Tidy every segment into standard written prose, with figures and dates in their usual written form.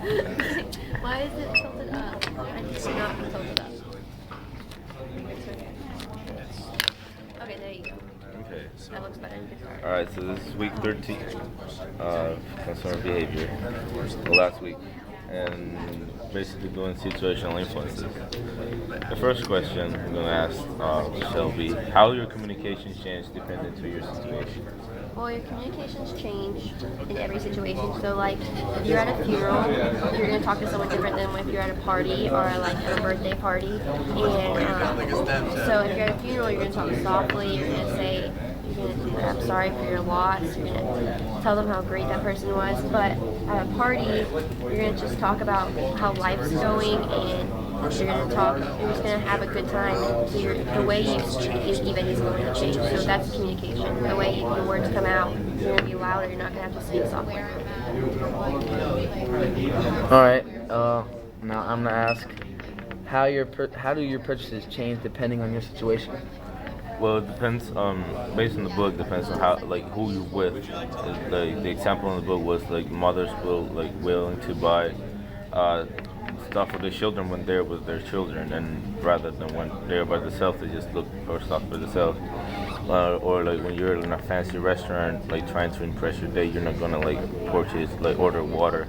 Why is it tilted up? I need to not be tilted up. Okay, there you go. Okay. That looks better. You can start. All right. So this is week 13 of consumer behavior. The last week, and basically doing situational influences. The first question I'm going to ask Shelby: how your communications change depending to your situation? Well, your communications change in every situation. So, like, if you're at a funeral, you're going to talk to someone different than if you're at a party or like at a birthday party. And so, if you're at a funeral, you're going to talk softly. You're going to say, I'm sorry for your loss. You're going to tell them how great that person was. But at a party, you're going to just talk about how life's going, and you're going to talk, you're just going to have a good time. So the way you speak is even is going to change. So that's communication. The way your words come out, you're going to be louder. You're not going to have to speak softly. All right. Now I'm gonna ask, how do your purchases change depending on your situation? Well, it depends. Based on the book, depends on how, like, who you're with. The example in the book was like mothers willing to buy stuff for their children when they're with their children, and rather than when they're by themselves, they just look for stuff for themselves. Or like when you're in a fancy restaurant, like trying to impress your date, you're not gonna like order water,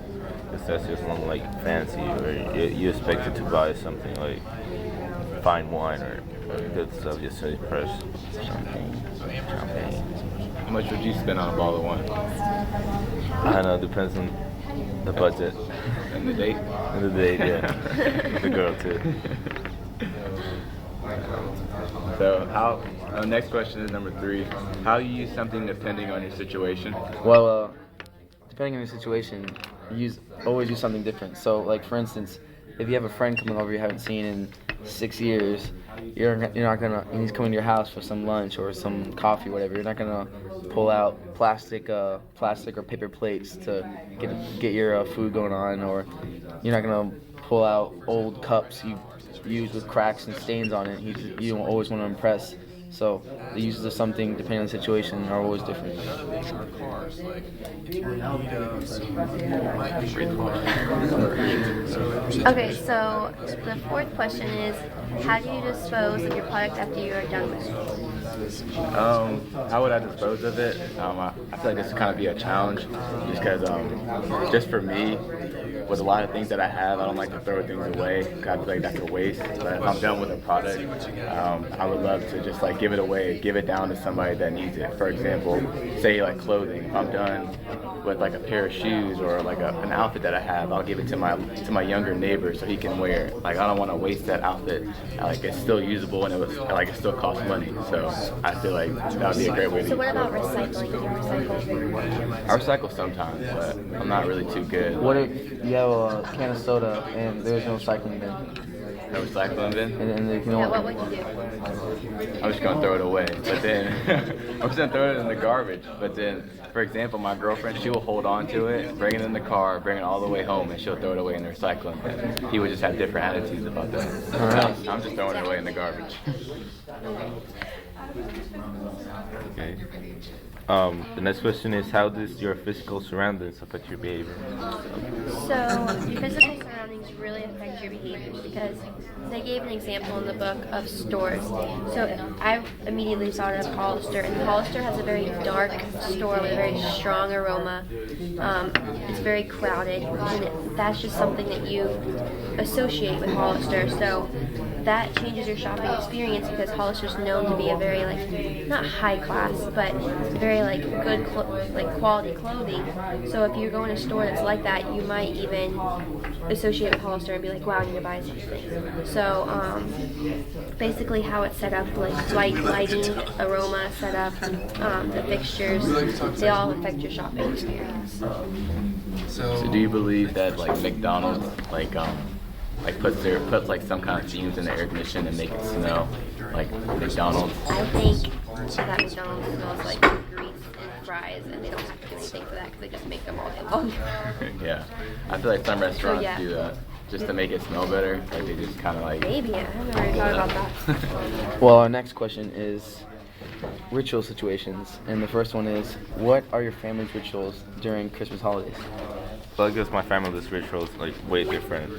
because that's just not like fancy. Or you expected to buy something like fine wine or good stuff just to impress. Champagne. How much would you spend on a bottle of wine? I don't know. Depends on the budget. And the date? And the date, yeah. The girl too. So next question is number 3. How you use something depending on your situation? Well, depending on your situation, always use something different. So, like for instance, if you have a friend coming over you haven't seen in 6 years, you're not gonna, and he's coming to your house for some lunch or some coffee, whatever. You're not gonna pull out plastic or paper plates to get your food going on, or you're not gonna pull out old cups you use with cracks and stains on it. You don't always want to impress. So the uses of something, depending on the situation, are always different. Okay, so the fourth question is, how do you dispose of your product after you are done with it? How would I dispose of it? I feel like this would kind of be a challenge, just because, just for me, with a lot of things that I have, I don't like to throw things away, because I feel like that's a waste. But if I'm done with a product, I would love to just like give it away, give it down to somebody that needs it. For example, say like clothing. If I'm done with like a pair of shoes or like an outfit that I have, I'll give it to my younger neighbor so he can wear it. Like, I don't want to waste that outfit. Like, it's still usable and it still costs money. So I feel like that would be a great way to. So what about recycling? Do you recycle? I recycle sometimes, but I'm not really too good. What if you have a can of soda and there's no recycling bin? No recycling bin? And Yeah, what would you do? I'm just gonna throw it away. But then I'm just gonna throw it in the garbage. But then, for example, my girlfriend, she will hold on to it, bring it in the car, bring it all the way home, and she'll throw it away in the recycling bin. He would just have different attitudes about that. Alright. I'm just throwing it away in the garbage. Okay. The next question is, how does your physical surroundings affect your behavior? So your physical surroundings really affect your behavior, because they gave an example in the book of stores. So I immediately thought of Hollister, and Hollister has a very dark store with a very strong aroma. It's very crowded, and that's just something that you associate with Hollister. So that changes your shopping experience, because Hollister's known to be a very, like, not high class, but very like good quality clothing. So if you're going to a store that's like that, you might even associate with Hollister and be like, wow, I need to buy something. So basically how it's set up, like lighting, aroma, setup, the fixtures, they all affect your shopping experience. So do you believe that like McDonald's puts like some kind of fumes in the air conditioning and make it smell like McDonald's? I think that McDonald's smells like grease and fries, and they don't have to do anything for that because they just make them all day long. Yeah, I feel like some restaurants do that just to make it smell better. Like they just kind of like. Maybe, I haven't really thought about that. Well, our next question is ritual situations, and the first one is, what are your family's rituals during Christmas holidays? But I guess my family's ritual is like way different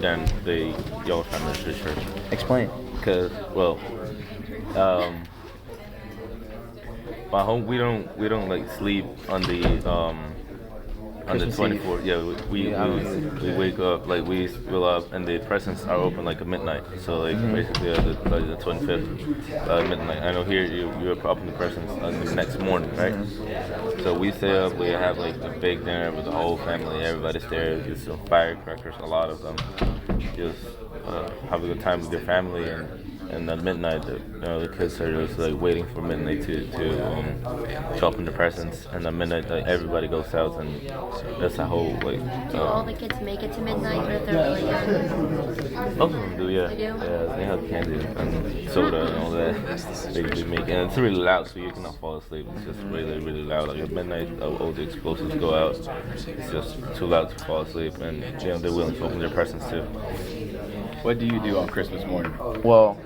than your family's ritual. Explain. Cause well, my home we don't like sleep on the Christmas 24th. Eve. Yeah, we wake up like we fill up and the presents are open like at midnight. So like basically the 25th midnight. I know here you're opening the presents on the next morning, right? So we stay up. We have like a big dinner with the whole family. Everybody's there. Just some firecrackers, a lot of them. Just have a good time with your family and at midnight, the kids are just like waiting for midnight to open the presents, and at midnight, like everybody goes out, and that's a whole like. Do all the kids make it to midnight, or if they're really young? Most of them do, yeah. They do? Yeah, they have candy and soda and all that. They make, and it's really loud, so you cannot fall asleep. It's just really, really loud. Like at midnight, all the explosives go out. It's just too loud to fall asleep, and they're willing to open their presents too. What do you do on Christmas morning? Well,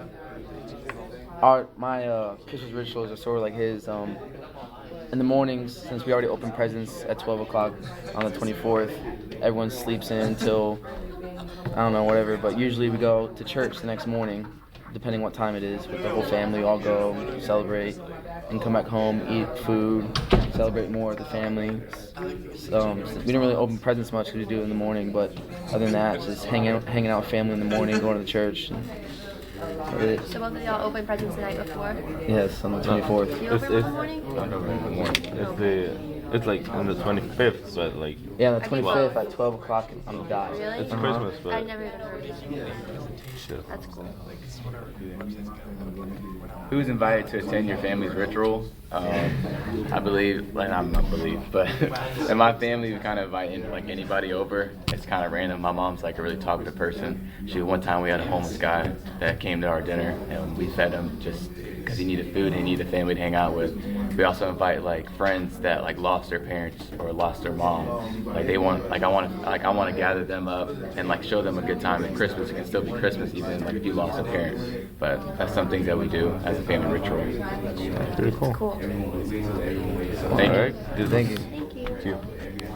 my Christmas rituals are sort of like his. In the mornings, since we already opened presents at 12 o'clock on the 24th, everyone sleeps in until, I don't know, whatever. But usually we go to church the next morning, depending what time it is, with the whole family. We all go, celebrate, and come back home, eat food, celebrate more with the family. So, we don't really open presents much because we do it in the morning, but other than that, just hanging out with family in the morning, going to the church. So both of y'all open presents the night before? Yes, on the 24th. Do you open in the morning? It's like on the 25th, but like Yeah, on the 25th at 12 o'clock on the dot. Really? it's Christmas, but I never even heard of it. shit. That's cool. Who's invited to attend your family's ritual? I believe, like I'm not believe, but in my family we kind of invite like anybody over. It's kind of random. My mom's like a really talkative person. One time we had a homeless guy that came to our dinner and we fed him just because he needed food and he needed a family to hang out with. We also invite like friends that like lost their parents or lost their mom. Like I want to gather them up and like show them a good time at Christmas. It can still be Christmas even like if you lost a parent. But that's some things that we do as a family ritual. Pretty cool. Cool. Thank you. All right. Thank you. Thank you. Thank you.